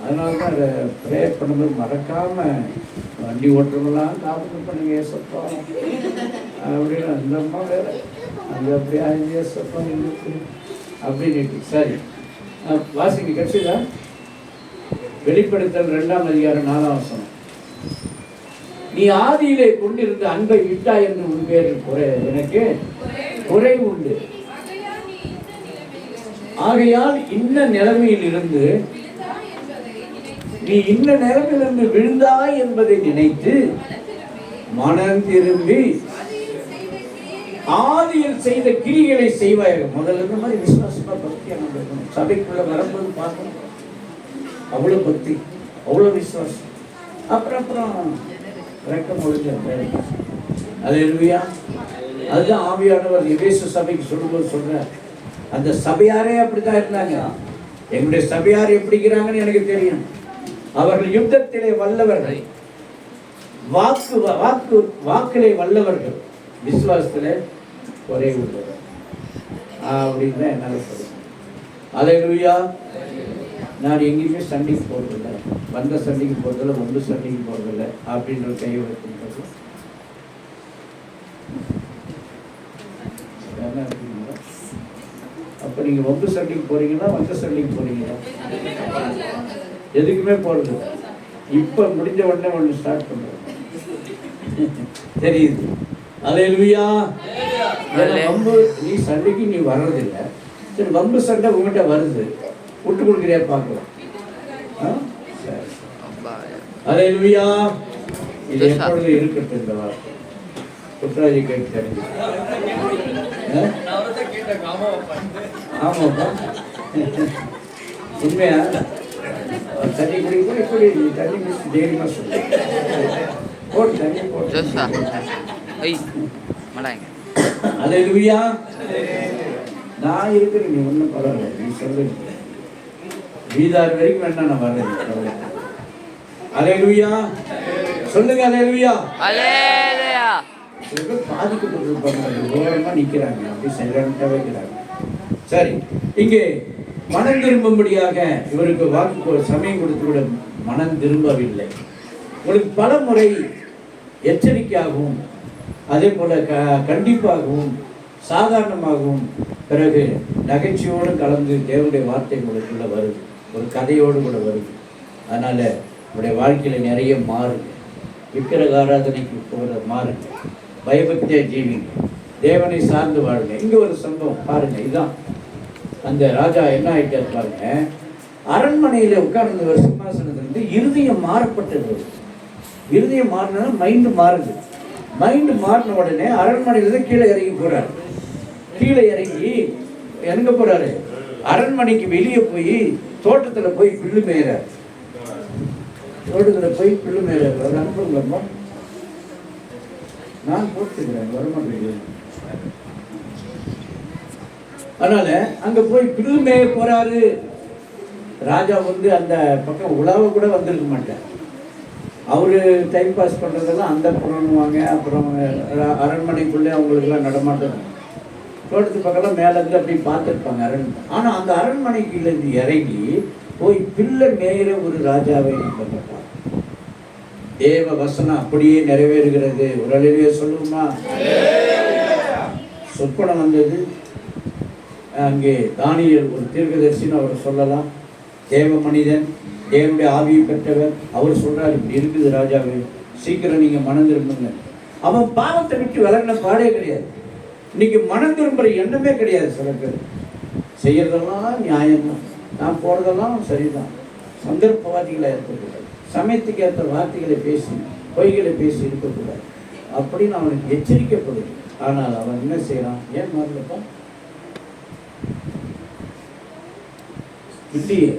அதனால தான் அதை ப்ரே பண்ணும்போது மறக்காமல் வண்டி ஓட்டுறவங்களாம் காப்பீடு பண்ணுங்க ஏசப்பா அப்படின்னு. அந்த அம்மா வேறு அது அப்படியே ஏசப்பா இருக்கு அப்படின்னு. சரி, வாசிங்க கட்சிதா. வெளிப்படுத்தல் 2ஆம் அதிகாரம் 4ஆம் வசனம். நீ ஆதியிலே கொண்டிருந்த அன்பை விட்டாய் என்று உன் பேரில் எனக்கு குறை உண்டு. ஆகையால் இன்ன நிலைமையில் இருந்து நீ இன்ன நிலைமையிலிருந்து விழுந்தாய் என்பதை நினைத்து மனம் திரும்பி ஆதியில் செய்த கிரிகளை செய்வாயாக. முதல்ல இந்த மாதிரி விசுவாசமா பக்தியா நம்ம இருக்கணும். சபைக்குள்ள வரும்போது பார்க்கணும், அவ்வளவு பக்தி, அவ்வளவு விசுவாசம். அப்புறம் ரெக்கம் முடிஞ்ச அல்லேலூயா. அதுதான் ஆவியானவர் எபேசு சபைக்கு சொல்லும்போது சொல்றார். அந்த சபையாரே அப்படித்தான் இருந்தாங்க. எங்களுடைய சபையார் எப்படிங்கிறாங்கன்னு எனக்கு தெரியும். அவர்கள் யுத்தத்திலே வல்லவர்கள், வாக்கிலே வல்லவர்கள், விசுவாசத்திலே ஒரே உள்ளவர் அப்படின்னு தான் என்னால் சொல்லுவேன். அல்லேலூயா. நான் எங்கேயுமே சண்டைக்கு போகிறதில்லை, வந்த சண்டைக்கு போகிறதில்லை, ஒன்று சண்டைக்கு போகிறதில்லை அப்படின்ற கையை வைக்கின்றது. அப்போ நீங்கள் ஒன்று சண்டைக்கு போகிறீங்களா, வந்த சண்டைக்கு போகிறீங்களா? எதுக்குமே போகிறது. இப்போ முடிஞ்ச உடனே ஒன்று ஸ்டார்ட் பண்ணுறோம் தெரியுது. அல்லேலூயா. வம்பு நீ சண்டைக்கு நீ வர்றதில்லை, சரி வம்பு சண்டை உங்கள்கிட்ட வருது, விட்டு கொடுக்குறியா பார்க்கலாம். அல்லேலூயா. இது எப்பொழுது இருக்கட்டும் இந்த வார்த்தை. குற்றாஜி கேட்டு தெரிஞ்சு. ஆமாப்பா, உண்மையா? தண்ணி குடிக்கும் இப்படி தண்ணி குடிச்சு தைரியமாக சொல்லு. போட்டு தண்ணி போட்டு. அல்லேலூயா. நான் இருக்கிறேன், நீ ஒன்றும் பரவாயில்ல, நீ சொல்லு. வீதார் வரைக்கும் வேணா நான் வர்றேன். அல்லேலூயா சொல்லுங்க. அல்லேலூயா. சில பேர் பாதிக்கப்பட்டிருப்பாங்க, ஓரமாக நிற்கிறாங்க, அப்படி சைலண்டாக வைக்கிறாங்க. சரி, இங்கே மனம் திரும்பும்படியாக இவருக்கு வாக்கு சமயம் கொடுத்து விட மனம் திரும்பவில்லை. உங்களுக்கு பல முறை எச்சரிக்கையாகவும் அதே போல கண்டிப்பாகவும் சாதாரணமாகவும் பிறகு நகைச்சுவோடு கலந்து தேவனுடைய வார்த்தை உங்களுக்குள்ள வருது, ஒரு கதையோடு கூட வருது. அதனால உங்களுடைய வாழ்க்கையில நிறைய மாறுங்க. விக்கிரக ஆராதனைக்கு போகிற மாறுங்க, பயபக்தியா ஜீவிங்க, தேவனை சார்ந்து வாழுங்க. இங்க ஒரு சம்பவம் பாருங்க. இதுதான் அந்த ராஜா என்ன ஆயிட்டார் பாருங்க. அரண்மனையில உட்கார்ந்து சிம்மாசனத்திலிருந்து இருதயம் மாறப்பட்டது. இருதயம் மாறினா மைண்டு மாறுது. மைண்டு மாறின உடனே அரண்மனையிலிருந்து கீழே இறங்கி போறாரு. கீழே இறங்கி எங்க போறாரு? அரண்மனைக்கு வெளியே போய் தோட்டத்துல போய் பில்லு மேய்றாரு. தோட்டத்துல போய் பில்லு மேய்றாரு. அவர் அனுப்புங்களா? நான் போட்டுக்கிறேன், வரமாட்டேன். அதனால அங்க போய் பில்லு மேய போறாரு. ராஜா வந்து அந்த பக்கம் உலாவ கூட வந்திருக்க மாட்டார். அவரு டைம் பாஸ் பண்றதெல்லாம் அந்த புறணுவாங்க. அப்புறம் அரண்மனைக்குள்ளே அவங்களுக்குலாம் நடமாட்டம். தோட்டத்து பக்கம்லாம் மேல இருந்து அப்படி பார்த்துருப்பாங்க அரண்மனை. ஆனா அந்த அரண்மனைக்குள்ள இருந்து இறங்கி போய் பிள்ளை மேயிற ஒரு ராஜாவை நம்ம தேவ வசனம் அப்படியே நிறைவேறுகிறது. ஒரு அழிவே சொல்லுமா? சொப்பனம் வந்தது. அங்கே தானியேல் ஒரு தீர்க்கதரிசின்னு அவர் சொல்லலாம். தேவ மனிதன், தேவனுடைய ஆவியை பெற்றவர். அவர் சொல்றாரு, இப்படி இருக்குது ராஜாவே, சீக்கிரம் நீங்க மனம் திரும்புங்க. அவன் பாவத்தை விட்டு விலகின பாடே கிடையாது. இன்னைக்கு மனம் திரும்புற எண்ணமே கிடையாது. சில பேர் செய்யறதெல்லாம் நியாயம்தான், நான் போறதெல்லாம் சரிதான். சந்தர்ப்பவாதிகளை இருக்கக்கூடாது, சமயத்துக்கு ஏற்ற வார்த்தைகளை பேசி பொய்களை பேசி இருக்கக்கூடாது அப்படின்னு அவனுக்கு எச்சரிக்கப்படுது. ஆனால் அவன் என்ன செய்யறான்? ஏன் மாறலப்பா? இல்லையே.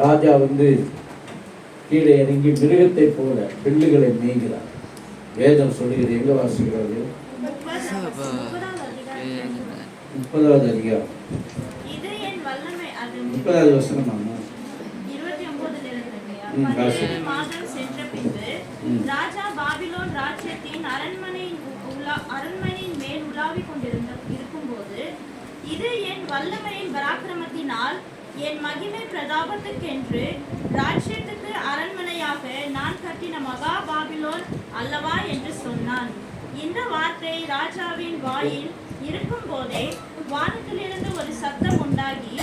ராஜா வந்து கீழே இறங்கி மிருகத்தை போல பில்லுகளை மேய்கிறார். வேதம் சொல்லுகிறது. எங்க வாசிக்கிறது? 30வது அதிகாரம் 30வது வசனம். ராஜா பாபிலோன் ராஜ்யத்தின் அரண்மனையின் மேல் உலாவிக் கொண்டிருக்கும்போது இது என் வல்லமையின் பராக்கிரமத்தினால் என் மகிமை பிரதாபத்துக்கென்று ராஜ்யத்துக்கு அரண்மனையாக நான் கட்டின மகா பாபிலோன் அல்லவா என்று சொன்னான். இந்த வார்த்தை ராஜாவின் வாயில் இருக்கும் போதே வானத்திலிருந்து ஒரு சத்தம் உண்டாகி,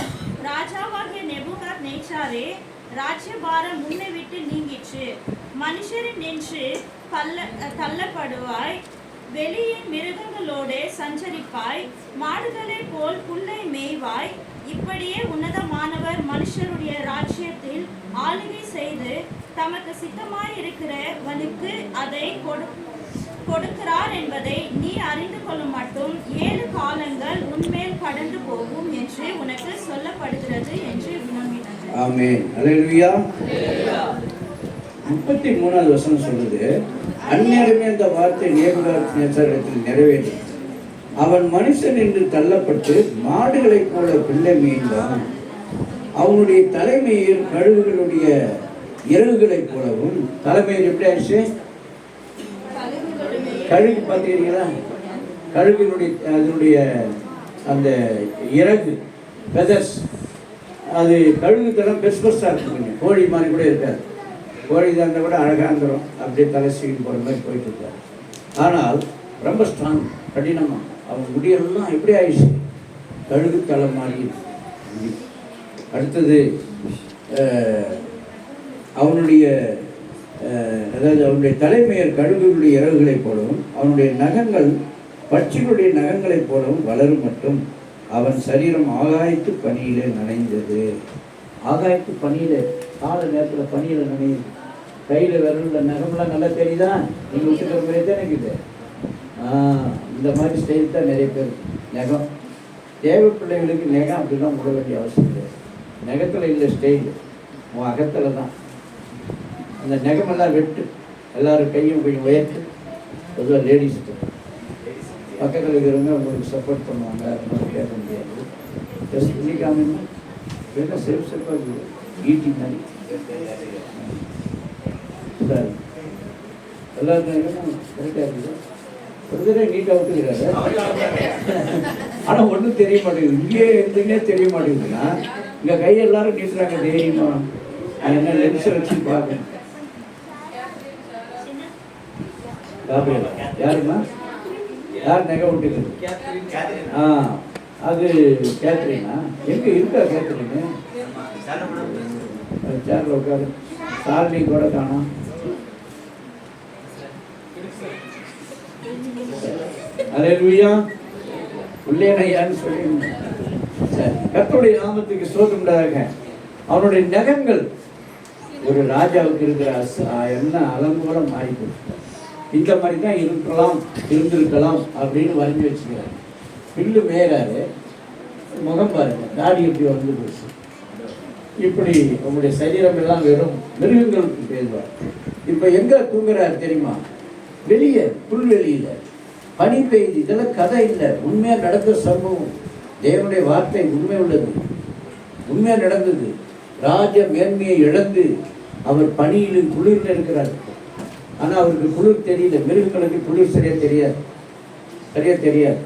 ராஜாவாகிய நேபுகாத்நேச்சாரே, ராஜ்யபாரம் முன்னை விட்டு நீங்கிற்று. மனுஷரின் நின்று தள்ளப்படுவாய், வெளியின் மிருகங்களோடு சஞ்சரிப்பாய், மாடுகளை போல் புல்லை மேய்வாய். இப்படியே உன்னதமானவர் மனுஷருடைய ராஜ்யத்தில் ஆளுகை செய்து தமக்கு சித்தமாயிருக்கிறவனுக்கு அதை கொடுக்கிறார் என்பதை நீ அறிந்து கொள்ளும் மட்டும் 7 காலங்கள் உன்மேல் கடந்து போகும் என்று உனக்கு சொல்லப்படுகிறது என்று வினவினார். ஆமென். அல்லேலூயா. 33வது வசனம் சொல்லுது, அந்நேரமே அந்த வார்த்தை நேபுகாத்நேச்சாரிடத்தில் நிறைவேறியது. அவன் மனுஷன் என்று தள்ளப்பட்டு மாடுகளைப் போல பிள்ளை மேய்ந்தான். அவனுடைய தலைமையில் கழுகுகளுடைய இறகுகளைப் போலவும், தலைமையில் எப்படி ஆயிடுச்சு? கழுகு பார்த்தீங்களா? கழுகினுடைய அதனுடைய அந்த இறகு ஃபெதர்ஸ், அது கழுகு தரம் பெருசு பெருசாக இருக்குங்க. கோழி மாதிரி கூட இருக்காது. கோழி தான் கூட அழகாக இருந்துடும், அப்படியே தலை சீடு போகிற மாதிரி போயிட்டு இருக்காரு. ஆனால் ரொம்ப ஸ்ட்ராங், கடினமாக. அவன் முடியெல்லாம் எப்படி ஆயிடுச்சு? கழுகு தலை மாதிரி. அடுத்தது அவனுடைய அதாவது அவனுடைய தலைமையர் கழுகுகளுடைய இறகுகளைப் போலவும், அவனுடைய நகங்கள் பட்சிகளுடைய நகங்களைப் போலவும் வளரும் மட்டும் அவன் சரீரம் ஆகாயத்து பனியிலே நனைந்தது. ஆகாயத்து பனியில கால நேரத்தில் பனியில நனையுது. கையில் விரல நகம்லாம் நல்லா தெரியுதா? நீங்கள் விட்டுக்கிற மாதிரி தான் எனக்கு இது. இந்த மாதிரி ஸ்டைல் தான் நிறைய பேர் நகம். தேவை பிள்ளைகளுக்கு நகம் அப்படிலாம் விட வேண்டிய அவசியம் இல்லை. நகத்தில் இல்லை ஸ்டைல், உன் அகத்தில் தான். அந்த நகமெல்லாம் வெட்டு, எல்லோரும் கையும் கொஞ்சம் உயர்த்து. பொதுவாக லேடிஸுக்கு பக்கத்தில் இருக்கிறவங்க உங்களுக்கு சப்போர்ட் பண்ணுவாங்க, அதனால கேட்க முடியாது. ஜஸ்ட் பண்ணிக்காமன்னா வேணால் சேஃப் சேஃபாக இருக்குது. ஈட்டி மாதிரி சார் எல்லாருக்கும் கரெக்டாக இருக்குது. ஒரு தடவை நீட்டாக விட்டுக்கிறாரு. ஆனால் ஒன்றும் தெரிய மாட்டேங்குது. இங்கே இருந்துன்னே தெரிய மாட்டேங்குதுன்னா இங்கே கை எல்லாரும் நீட்டுறாங்க தைரியமா. என்ன லென்ஸை வச்சு பார்க்கணும். யாருமா? யார் நகை விட்டுக்கிறது? அது கேத்ரினா? எங்கே இருக்கா கேத்ரின்னு? சேரில் உட்காரு. சாலினி கூட காணும். அல்லேலூயா. உள்ளேனையான்னு சொல்லி கர்த்தருடைய நாமத்துக்கு ஸ்தோத்திரம் உண்டாக. அவனுடைய நகங்கள் ஒரு ராஜாவுக்கு இருக்கிற என்ன அலங்கோலம் மாறிப்போச்சு. இந்த மாதிரி தான் இருந்திருக்கலாம் அப்படின்னு வரைஞ்சி வச்சுக்கிறாரு. பில்லு மேலாரு முகம் பாருங்க, தாடி எப்படி வந்து போச்சு. இப்படி உங்களுடைய சரீரம் எல்லாம் வெறும் மிருகங்களுக்கு பேசுவார். இப்போ எங்கே தூங்குறாரு தெரியுமா? வெளியே, புல்வெளியில் பனி பெய்து. இதெல்லாம் கதை இல்லை, உண்மையாக நடந்த சம்பவம். தேவனுடைய வார்த்தை உண்மை உள்ளது, உண்மையாக நடந்தது. ராஜ மேன்மையை இழந்து அவர் பனியிலும் குளிரில் இருக்கிறார். ஆனால் அவருக்கு குளிர் தெரியல. மிருகங்களுக்கு குளிர் சரியாக தெரியாது.